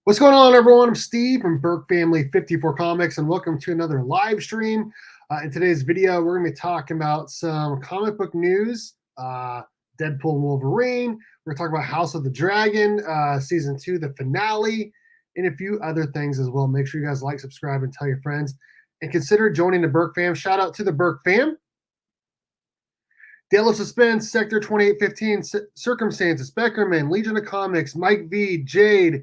What's going on, everyone? I'm Steve from Burke Family 54 Comics, and welcome to another live stream. In today's video, we're going to be talking about some comic book news, Deadpool and Wolverine. We're going to talk about House of the Dragon, Season 2, the finale, and a few other things as well. Make sure you guys like, subscribe, and tell your friends. And consider joining the Burke fam. Shout out to the Burke fam. Dale of Suspense, Sector 2815, Circumstances, Beckerman, Legion of Comics, Mike V, Jade,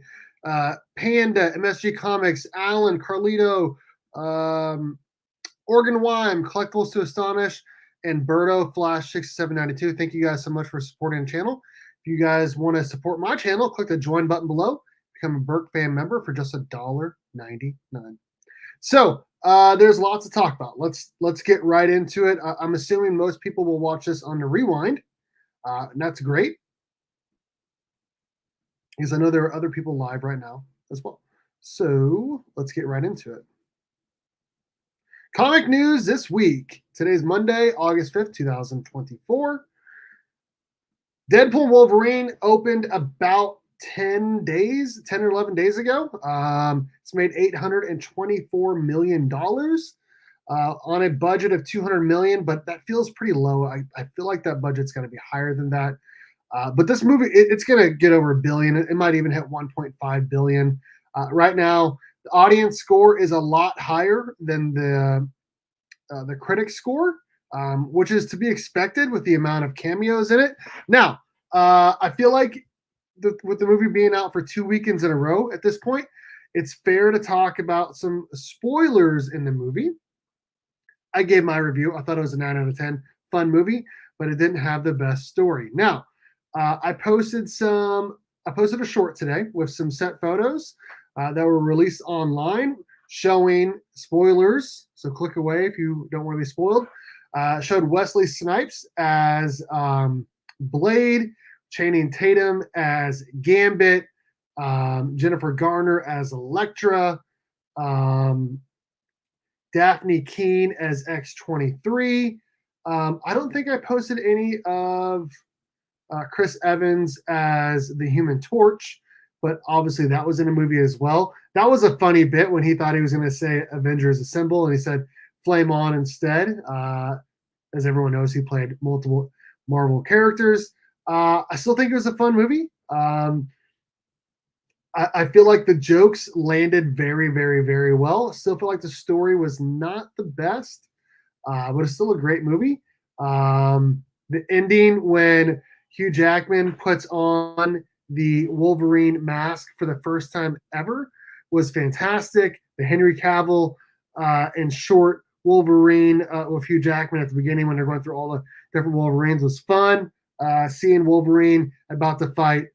Panda, MSG Comics, Alan, Carlito, Organ Wyme, Collectibles to Astonish, and Berto Flash 6792. Thank you guys so much for supporting the channel. If you guys want to support my channel, click the join button below. Become a Burke fan member for just $1.99. So there's lots to talk about. Let's get right into it. I'm assuming most people will watch this on the rewind, and that's great, because I know there are other people live right now as well. So let's get right into it. Comic news this week. Today's Monday, August 5th, 2024. Deadpool and Wolverine opened about 10 or 11 days ago. It's made $824 million on a budget of $200 million, but that feels pretty low. I feel like that budget's going to be higher than that. But this movie, it's going to get over $1 billion. It might even hit $1.5 billion. Right now, the audience score is a lot higher than the critic score, which is to be expected with the amount of cameos in it. Now, I feel like with the movie being out for 2 weekends in a row at this point, it's fair to talk about some spoilers in the movie. I gave my review. I thought it was a 9 out of 10. Fun movie, but it didn't have the best story. Now, I posted a short today with some set photos that were released online showing spoilers. So click away if you don't want to be spoiled. Showed Wesley Snipes as Blade, Channing Tatum as Gambit, Jennifer Garner as Elektra, Daphne Keene as X-23. I don't think I posted any of Chris Evans as the Human Torch, but obviously that was in a movie as well. That was a funny bit when he thought he was going to say Avengers Assemble, and he said Flame On instead. As everyone knows, he played multiple Marvel characters. I still think it was a fun movie. I feel like the jokes landed very, very, very well. Still feel like the story was not the best, but it's still a great movie. The ending when Hugh Jackman puts on the Wolverine mask for the first time ever was fantastic. The Henry Cavill and short Wolverine with Hugh Jackman at the beginning when they're going through all the different Wolverines was fun. Seeing Wolverine about to fight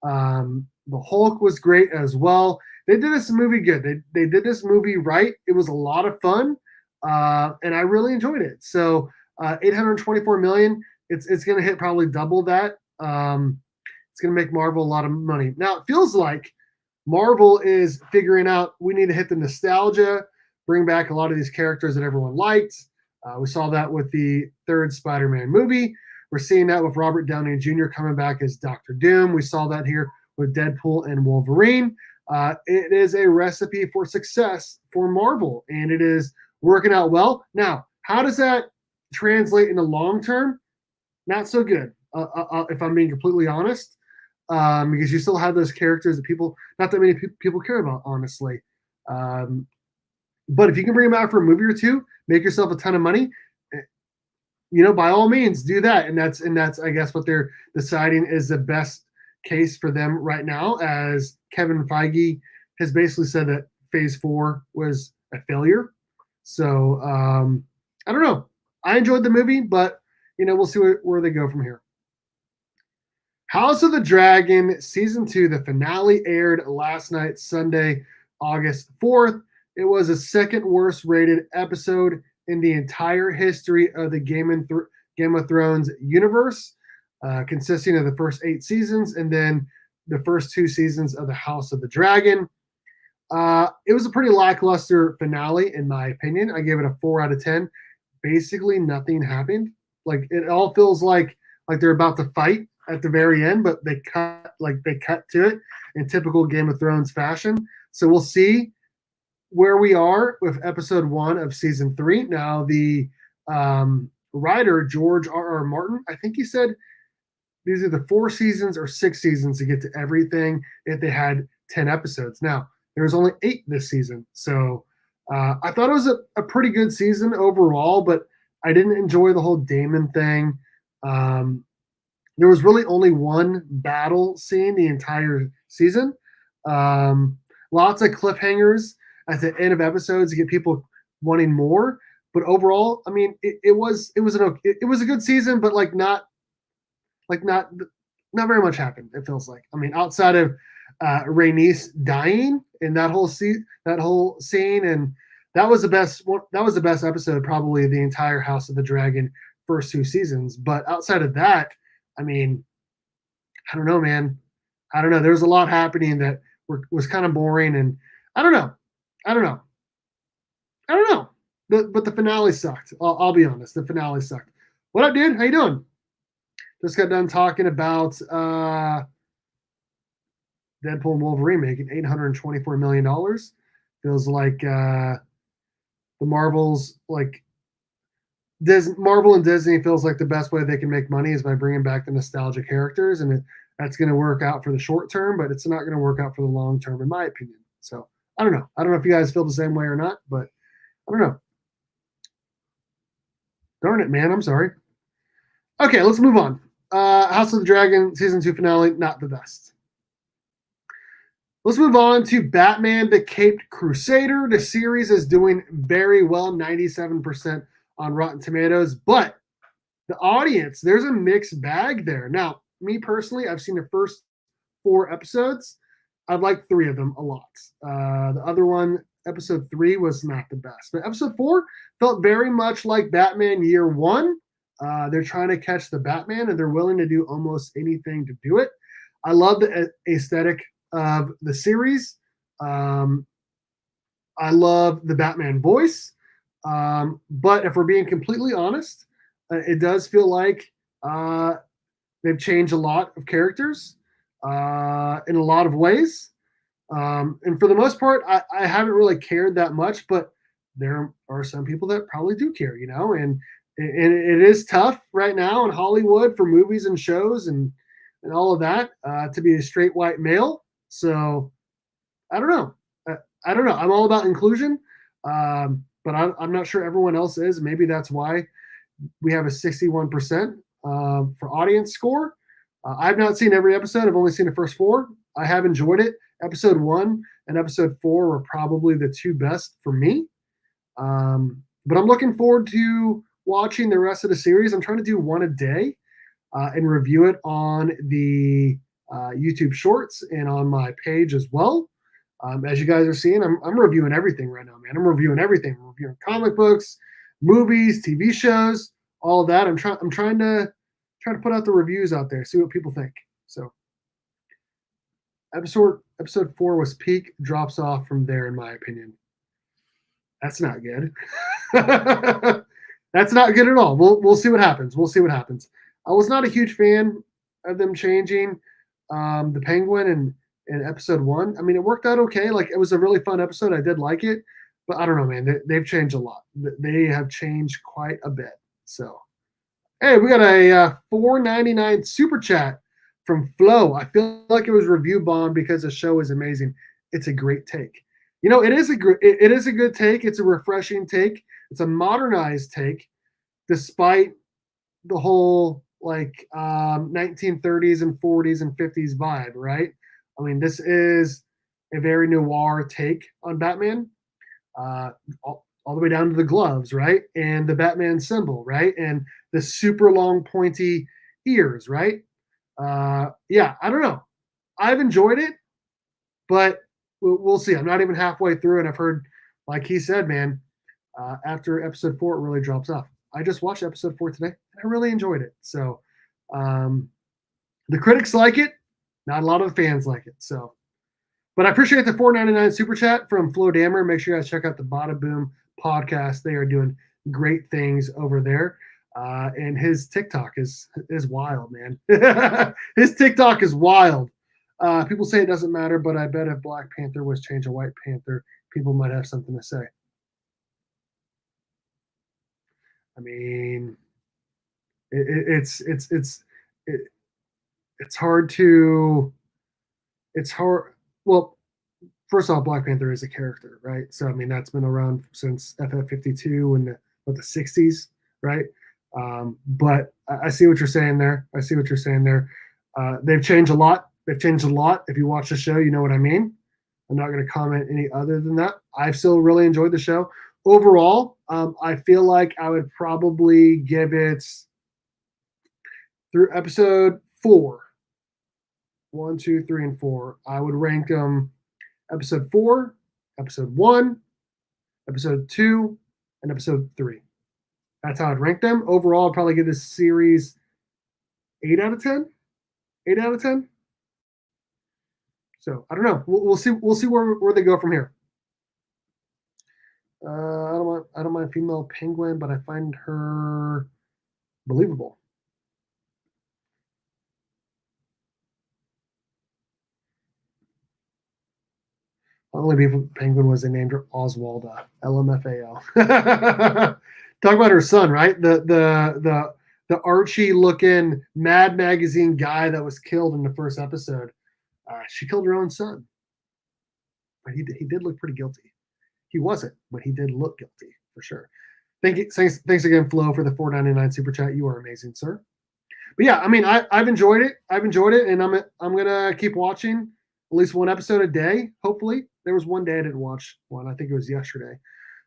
the Hulk was great as well. They did this movie good. They did this movie right. It was a lot of fun, and I really enjoyed it. So $824 million. It's going to hit probably double that. It's going to make Marvel a lot of money. Now, it feels like Marvel is figuring out we need to hit the nostalgia, bring back a lot of these characters that everyone liked. We saw that with the third Spider-Man movie. We're seeing that with Robert Downey Jr. coming back as Dr. Doom. We saw that here with Deadpool and Wolverine. It is a recipe for success for Marvel, and it is working out well. Now, how does that translate into long term? Not so good, if I'm being completely honest, because you still have those characters that not that many people care about, honestly. But if you can bring them out for a movie or two, make yourself a ton of money, by all means do that. And that's I guess what they're deciding is the best case for them right now, as Kevin Feige has basically said that Phase 4 was a failure. So I don't know. I enjoyed the movie, but we'll see where they go from here. House of the Dragon Season 2, the finale aired last night, Sunday, August 4th. It was the second worst rated episode in the entire history of the Game of Thrones universe, consisting of the first 8 seasons and then the first 2 seasons of the House of the Dragon. It was a pretty lackluster finale, in my opinion. I gave it a 4 out of 10. Basically, nothing happened. Like, it all feels like they're about to fight at the very end, but they cut to it in typical Game of Thrones fashion. So we'll see where we are with episode 1 of season 3. Now the writer George R. Martin, I think he said these are the 4 seasons or 6 seasons to get to everything if they had 10 episodes. Now, there was only 8 this season. So I thought it was a pretty good season overall, but I didn't enjoy the whole Damon thing. There was really only one battle scene the entire season. Lots of cliffhangers at the end of episodes to get people wanting more. But overall, I mean, it was a good season, but not very much happened. It feels like. I mean, outside of Rhaenys dying in that whole scene, and that was the best. That was the best episode, probably the entire House of the Dragon first 2 seasons. But outside of that, I mean, I don't know, man. I don't know. There was a lot happening that was kind of boring, and I don't know. But the finale sucked. I'll be honest. The finale sucked. What up, dude? How you doing? Just got done talking about Deadpool and Wolverine making $824 million. Feels like the Marvels, like Marvel and Disney, feels like the best way they can make money is by bringing back the nostalgia characters, and that's going to work out for the short term, but it's not going to work out for the long term, in my opinion. So I don't know. I don't know if you guys feel the same way or not, but I don't know. Darn it, man. I'm sorry. Okay, let's move on. House of the Dragon season 2 finale, not the best. Let's move on to Batman the Caped Crusader. The series is doing very well, 97% on Rotten Tomatoes, but the audience, there's a mixed bag there. Now, me personally, I've seen the first 4 episodes. I've liked 3 of them a lot. The other one, episode 3, was not the best, but episode 4 felt very much like Batman Year 1. They're trying to catch the Batman, and they're willing to do almost anything to do it. I love the aesthetic of the series. I love the Batman voice. But if we're being completely honest, it does feel like they've changed a lot of characters in a lot of ways. And for the most part, I haven't really cared that much, but there are some people that probably do care, and it is tough right now in Hollywood for movies and shows and all of that to be a straight white male. So I don't know. I'm all about inclusion, but I'm not sure everyone else is. Maybe that's why we have a 61% for audience score. I've not seen every episode. I've only seen the first 4. I have enjoyed it. Episode 1 and episode 4 were probably the 2 best for me. But I'm looking forward to watching the rest of the series. I'm trying to do 1 a day and review it on the YouTube Shorts and on my page as well. As you guys are seeing, I'm reviewing everything right now, man. I'm reviewing everything. I'm reviewing comic books, movies, TV shows, all of that. I'm trying to put out the reviews out there, see what people think. So episode 4 was peak, drops off from there, in my opinion. That's not good. That's not good at all. We'll see what happens. I was not a huge fan of them changing the Penguin in episode 1. I mean, it worked out okay. Like, it was a really fun episode. I did like it, but I don't know, man. They've changed a lot. They have changed quite a bit. So, hey, we got a $4.99 super chat from Flo. I feel like it was review bomb because the show is amazing. It's a great take. It is a good take. It's a refreshing take. It's a modernized take, despite the whole 1930s and 40s and 50s vibe, right? I mean, this is a very noir take on Batman, all the way down to the gloves, right? And the Batman symbol, right? And the super long pointy ears, right? Yeah, I don't know. I've enjoyed it, but we'll see. I'm not even halfway through, and I've heard, like he said, man, after episode 4, it really drops off. I just watched episode 4 today, and I really enjoyed it. So the critics like it. Not a lot of the fans like it. So, but I appreciate the $4.99 super chat from Flo Dammer. Make sure you guys check out the Bada Boom podcast. They are doing great things over there. And his TikTok is wild, man. His TikTok is wild. People say it doesn't matter, but I bet if Black Panther was changed to White Panther, people might have something to say. I mean, it, it's hard to it's hard. Well, first off, Black Panther is a character, right? So I mean, that's been around since FF52 in the 60s, right? But I see what you're saying there. I see what you're saying there. They've changed a lot. They've changed a lot. If you watch the show, you know what I mean. I'm not going to comment any other than that. I've still really enjoyed the show. Overall, I feel like I would probably give it through episode 4, 1, 2, 3, and 4. I would rank them episode 4, episode 1, episode 2, and episode 3. That's how I'd rank them. Overall, I'd probably give this series 8 out of 10. 8 out of 10. So I don't know. We'll see. We'll see where they go from here. I don't mind female penguin, but I find her believable. Only beautiful penguin was they named her Oswalda. LMFAO. Talk about her son, right? The Archie looking Mad Magazine guy that was killed in the first episode. She killed her own son. But he did look pretty guilty. He wasn't, but he did look guilty for sure. Thanks again, Flo, for the $4.99 super chat. You are amazing, sir. But yeah, I mean, I've enjoyed it. I've enjoyed it, and I'm gonna keep watching at least one episode a day. Hopefully, there was one day I didn't watch one. I think it was yesterday.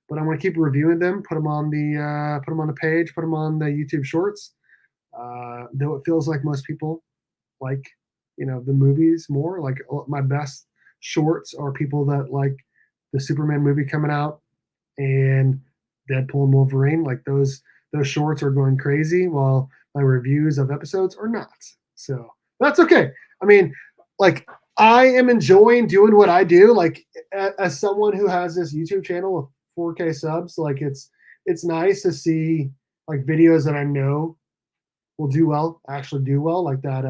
But I'm gonna keep reviewing them. Put them on the page. Put them on the YouTube Shorts. Though it feels like most people like the movies more. Like my best shorts are people that like the Superman movie coming out and Deadpool and Wolverine. Like those shorts are going crazy, while my reviews of episodes are not. So that's okay. I mean, like I am enjoying doing what I do. Like as someone who has this YouTube channel with 4K subs, like it's nice to see like videos that I know will do well, actually do well, like that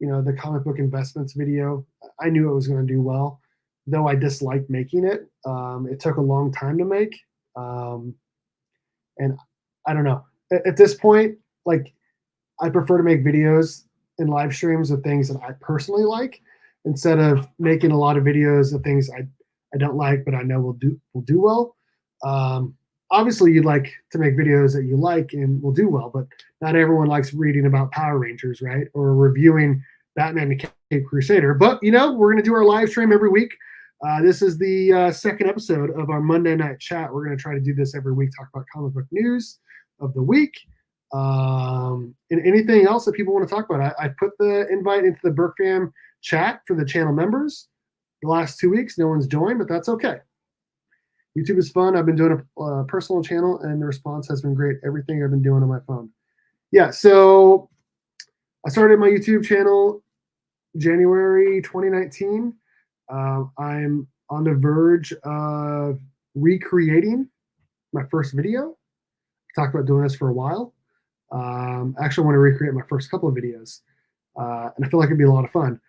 the comic book investments video. I knew it was going to do well, though I disliked making it. It took a long time to make. And I don't know. At this point, like I prefer to make videos and live streams of things that I personally like instead of making a lot of videos of things I don't like, but I know will do well. Obviously, you'd like to make videos that you like and will do well, but not everyone likes reading about Power Rangers, right? Or reviewing Batman and Cape Crusader. But, we're going to do our live stream every week. This is the second episode of our Monday night chat. We're going to try to do this every week, talk about comic book news of the week, and anything else that people want to talk about. I put the invite into the Burke Fam chat for the channel members. The last 2 weeks, no one's joined, but that's okay. YouTube is fun. I've been doing a personal channel, and the response has been great. Everything I've been doing on my phone. Yeah, so I started my YouTube channel January 2019. I'm on the verge of recreating my first video. I talked about doing this for a while. I actually want to recreate my first couple of videos, and I feel like it'd be a lot of fun.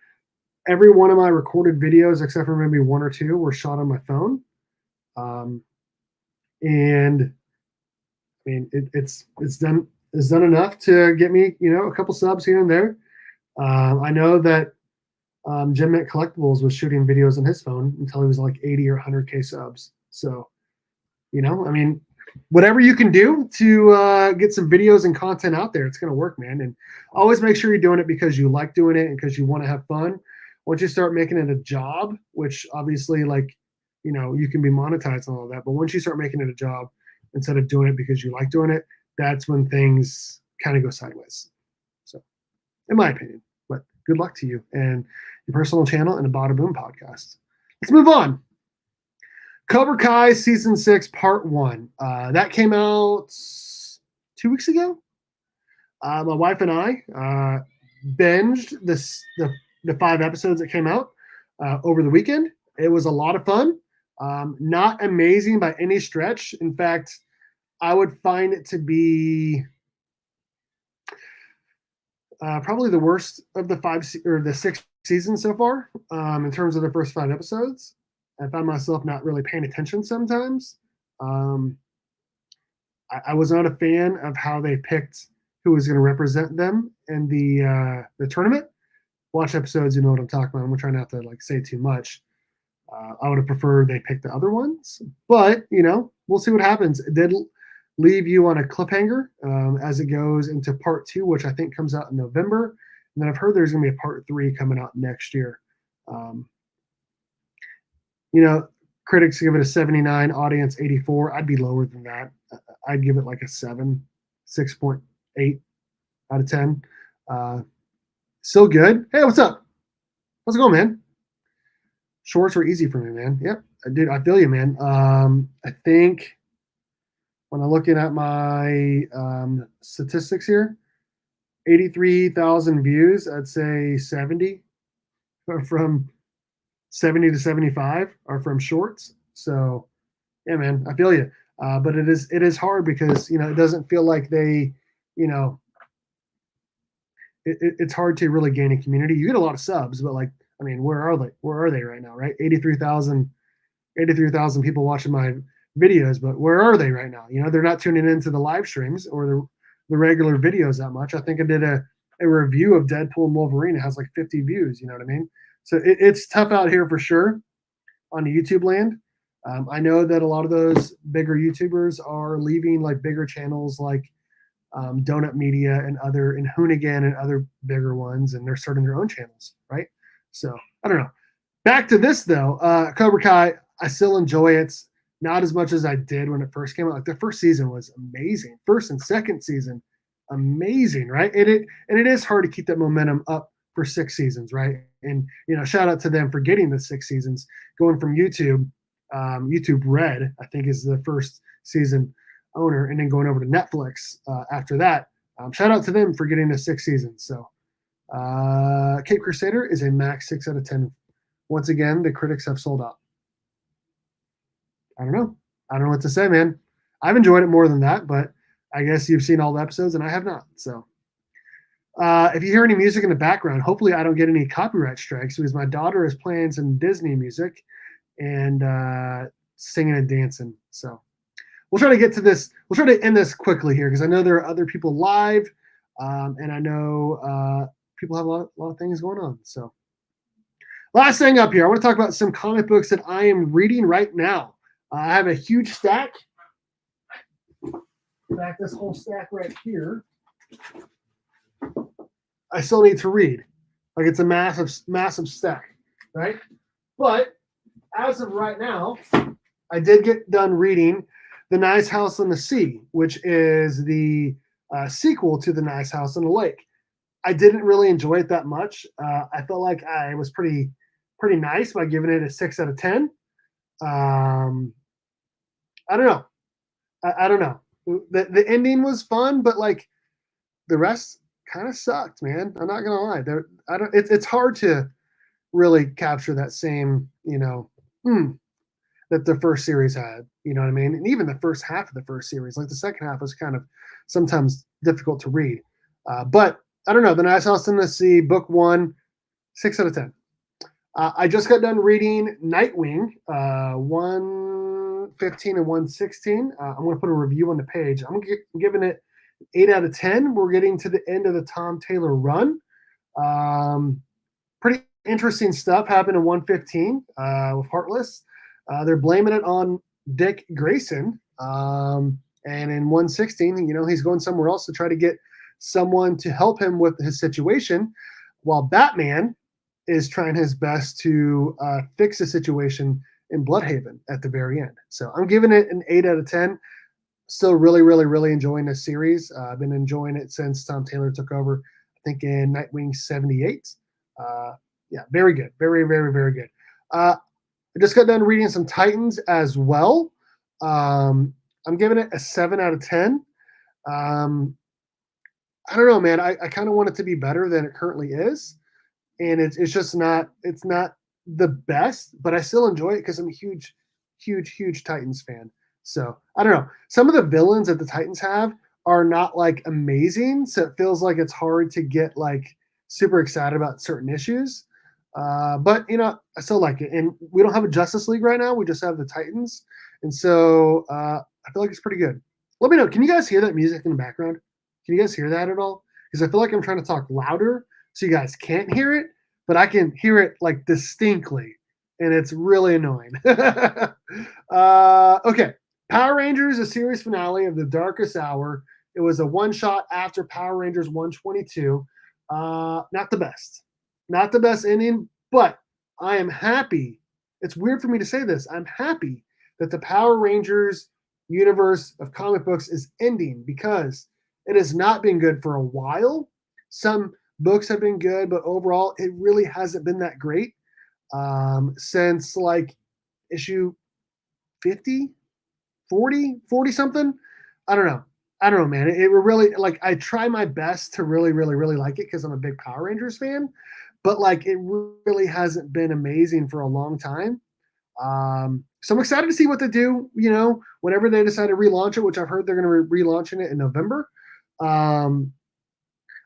Every one of my recorded videos, except for maybe 1 or 2, were shot on my phone. And I mean, it's done enough to get me, a couple subs here and there. I know that Jim Mint Collectibles was shooting videos on his phone until he was like 80 or 100K subs. So, I mean, whatever you can do to get some videos and content out there, it's going to work, man. And always make sure you're doing it because you like doing it and because you want to have fun. Once you start making it a job, which obviously you can be monetized and all that, but once you start making it a job instead of doing it because you like doing it, that's when things kind of go sideways. So, in my opinion, but good luck to you and your personal channel and the Bada Boom podcast. Let's move on. COBRA Kai Season 6, Part 1. That came out 2 weeks ago. My wife and I binged the 5 episodes that came out over the weekend. It was a lot of fun. Not amazing by any stretch. In fact, I would find it to be probably the worst of the or the 6 seasons so far, in terms of the first 5 episodes. I found myself not really paying attention sometimes. Um, I was not a fan of how they picked who was going to represent them in the tournament. Watch episodes, you know what I'm talking about. I'm gonna try not to like say too much. I would have preferred they picked the other ones, but we'll see what happens. It did leave you on a cliffhanger as it goes into part 2, which I think comes out in November. And then I've heard there's going to be a part 3 coming out next year. Um, you know, Critics give it a 79, audience 84. I'd be lower than that. I'd give it like a 6.8 out of 10. Still good. Hey, what's up? How's it going, man? Shorts were easy for me, man. Yep, I did. I feel you, man. I think when I'm looking at my statistics here, 83,000 views. I'd say 70 are from 70 to 75 are from shorts. So, yeah, man, I feel you. But it is hard because it doesn't feel like they, you know, it's hard to really gain a community. You get a lot of subs, but like, I mean, where are they? Where are they right now? Right, 83,000 people watching my videos, but where are they right now? They're not tuning into the live streams or the regular videos that much. I think I did a review of Deadpool and Wolverine. It has like 50 views. You know what I mean? So it's tough out here for sure on the YouTube land. I know that a lot of those bigger YouTubers are leaving like bigger channels like Donut Media and Hoonigan and other bigger ones, and they're starting their own channels, right? So I don't know. Back to this though, Cobra Kai. I still enjoy it, not as much as I did when it first came out. Like the first season was amazing, first and second season, amazing, right? And it is hard to keep that momentum up for 6 seasons, right? And shout out to them for getting the 6 seasons, going from YouTube. YouTube Red, I think, is the first season owner, and then going over to Netflix after that. Shout out to them for getting the 6 seasons. So, Cape Crusader is a max 6 out of 10. Once again, the critics have sold out. I don't know. I don't know what to say, man. I've enjoyed it more than that, but I guess you've seen all the episodes and I have not. So, if you hear any music in the background, hopefully I don't get any copyright strikes because my daughter is playing some Disney music and singing and dancing. So we'll try to get to this. We'll try to end this quickly here because I know there are other people live, and I know people have a lot of things going on. So last thing up here, I want to talk about some comic books that I am reading right now. I have a huge stack. In fact, this whole stack right here, I still need to read. Like it's a massive stack, right? But as of right now, I did get done reading The Nice House on the Sea, which is the sequel to The Nice House on the Lake. I didn't really enjoy it that much. I felt like I was pretty nice by giving it a 6 out of 10. I don't know. I don't know. The ending was fun, but like the rest kind of sucked, man. I'm not gonna lie. It's hard to really capture that same, that the first series had. You know what I mean? And even the first half of the first series, like the second half was kind of sometimes difficult to read. But I don't know. The Nice House on the Sea, book 1, 6 out of 10. I just got done reading Nightwing, 115 and 116. I'm going to put a review on the page. I'm giving it 8 out of 10. We're getting to the end of the Tom Taylor run. Pretty interesting stuff happened in 115 with Heartless. They're blaming it on Dick Grayson. And in 116, he's going somewhere else to try to get someone to help him with his situation, while Batman is trying his best to fix the situation in Bloodhaven at the very end. So I'm giving it an 8 out of 10. Still really, really, really enjoying this series. I've been enjoying it since Tom Taylor took over, I think in Nightwing 78. Yeah, very good. Very, very, very good. I just got done reading some Titans as well. I'm giving it a 7 out of 10. I don't know, man. I kind of want it to be better than it currently is. And it's just not the best, but I still enjoy it because I'm a huge, huge, huge Titans fan. So I don't know. Some of the villains that the Titans have are not like amazing, so it feels like it's hard to get like super excited about certain issues. But I still like it. And we don't have a Justice League right now. We just have the Titans, and so I feel like it's pretty good. Let me know. Can you guys hear that music in the background? Can you guys hear that at all? Because I feel like I'm trying to talk louder so you guys can't hear it, but I can hear it like distinctly, and it's really annoying. Okay. Power Rangers, a series finale of the Darkest Hour. It was a one shot after Power Rangers 122. Not the best. Not the best ending, but I am happy. It's weird for me to say this. I'm happy that the Power Rangers universe of comic books is ending because it has not been good for a while. Some books have been good, but overall, it really hasn't been that great since like issue 50, 40 something. I don't know. I don't know, man. It really like I try my best to really, really, really like it because I'm a big Power Rangers fan, but like it really hasn't been amazing for a long time. So I'm excited to see what they do. Whenever they decide to relaunch it, which I've heard they're going to be relaunching it in November. Um,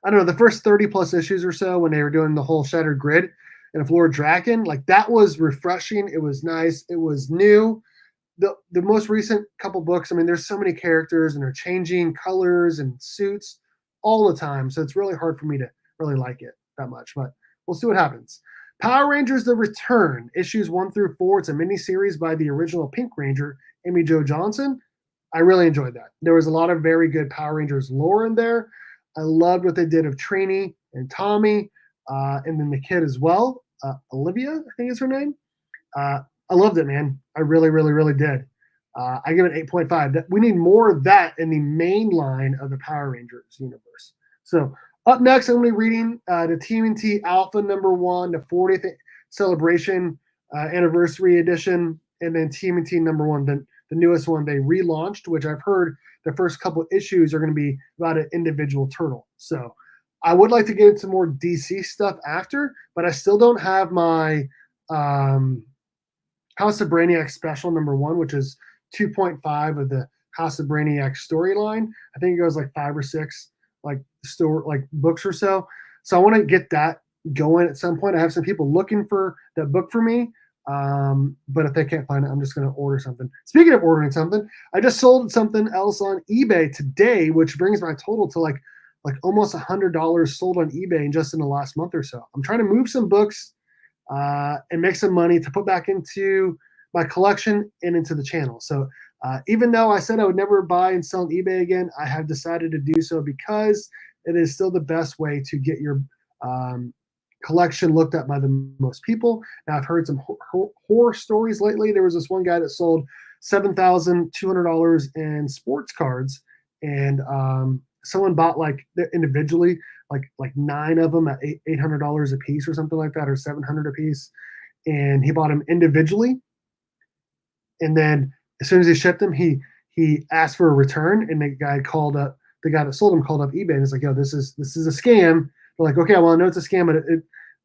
I don't know, the first 30 plus issues or so when they were doing the whole Shattered Grid and Floor Draken, like that was refreshing. It was nice. It was new. The most recent couple books, I mean, there's so many characters and they're changing colors and suits all the time. So it's really hard for me to really like it that much, but we'll see what happens. Power Rangers The Return, issues 1 through 4. It's a mini series by the original Pink Ranger, Amy Jo Johnson. I really enjoyed that. There was a lot of very good Power Rangers lore in there. I loved what they did of Trini and Tommy, and then the kid as well. Olivia, I think is her name. I loved it, man. I really, really, really did. I give it 8.5. We need more of that in the main line of the Power Rangers universe. So up next, I'm going to be reading the TMNT Alpha #1, the 40th celebration anniversary edition, and then TMNT #1, the newest one they relaunched, which I've heard the first couple of issues are going to be about an individual turtle. So I would like to get into more DC stuff after, but I still don't have my House of Brainiac special #1, which is 2.5 of the House of Brainiac storyline. I think it goes like 5 or 6 books or so. So I want to get that going at some point. I have some people looking for that book for me. But if they can't find it, I'm just going to order something. Speaking of ordering something, I just sold something else on eBay today, which brings my total to like almost $100 sold on eBay in just in the last month or so. I'm trying to move some books and make some money to put back into my collection and into the channel. So even though I said I would never buy and sell on eBay again, I have decided to do so because it is still the best way to get your collection looked at by the most people. Now, I've heard some horror stories lately. There was this one guy that sold $7,200 in sports cards, and someone bought like individually like 9 of them at $800 a piece or something like that, or $700 a piece, and he bought them individually. And then as soon as he shipped them, he asked for a return, and the guy that sold him called up eBay and was like, "Yo, this is a scam." They're like, "Okay, well, I know it's a scam, but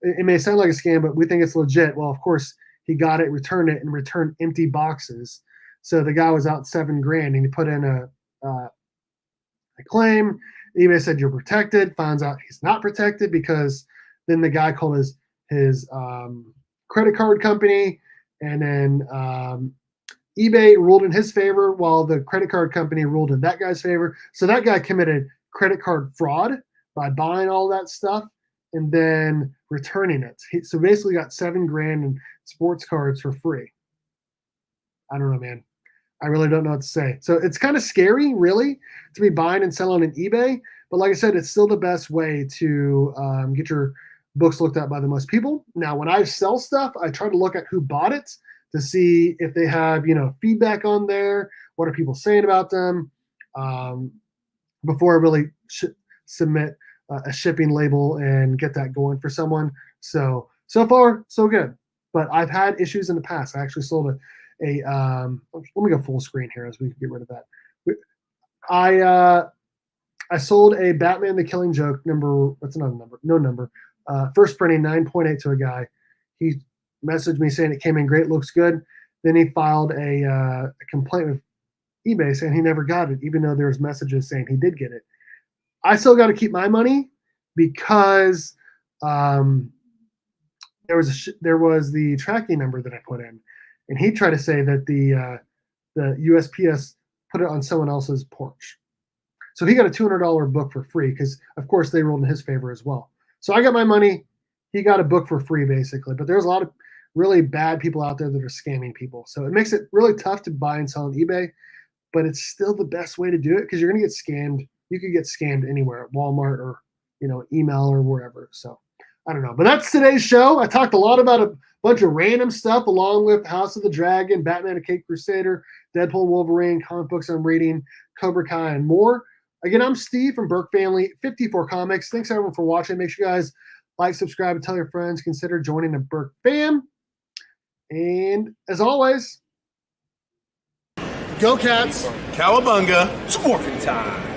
it may sound like a scam, but we think it's legit." Well, of course, he got it, returned it, and returned empty boxes. So the guy was out $7,000, and he put in a claim. eBay said you're protected. Finds out he's not protected because then the guy called his credit card company, and then eBay ruled in his favor while the credit card company ruled in that guy's favor. So that guy committed credit card fraud by buying all that stuff and then returning it. So basically got $7,000 in sports cards for free. I don't know, man. I really don't know what to say. So it's kind of scary, really, to be buying and selling on eBay. But like I said, it's still the best way to get your books looked at by the most people. Now, when I sell stuff, I try to look at who bought it to see if they have, feedback on there. What are people saying about them? Before I really submit a shipping label and get that going for someone. So far, so good. But I've had issues in the past. I actually sold let me go full screen here as we get rid of that. I sold a Batman the Killing Joke what's another number? No number. First printing 9.8 to a guy. He messaged me saying it came in great, looks good. Then he filed a complaint with eBay saying he never got it, even though there was messages saying he did get it. I still got to keep my money because there was the tracking number that I put in, and he tried to say that the USPS put it on someone else's porch. So he got a $200 book for free because, of course, they ruled in his favor as well. So I got my money. He got a book for free, basically. But there's a lot of really bad people out there that are scamming people. So it makes it really tough to buy and sell on eBay, but it's still the best way to do it because you're going to get scammed. You could get scammed anywhere, at Walmart or, email or wherever. So I don't know. But that's today's show. I talked a lot about a bunch of random stuff along with House of the Dragon, Batman and Kate Crusader, Deadpool and Wolverine, comic books I'm reading, Cobra Kai, and more. Again, I'm Steve from Burke Family 54 Comics. Thanks everyone for watching. Make sure you guys like, subscribe, and tell your friends. Consider joining the Burke fam. And as always, go Cats. Cowabunga. It's morphin' time.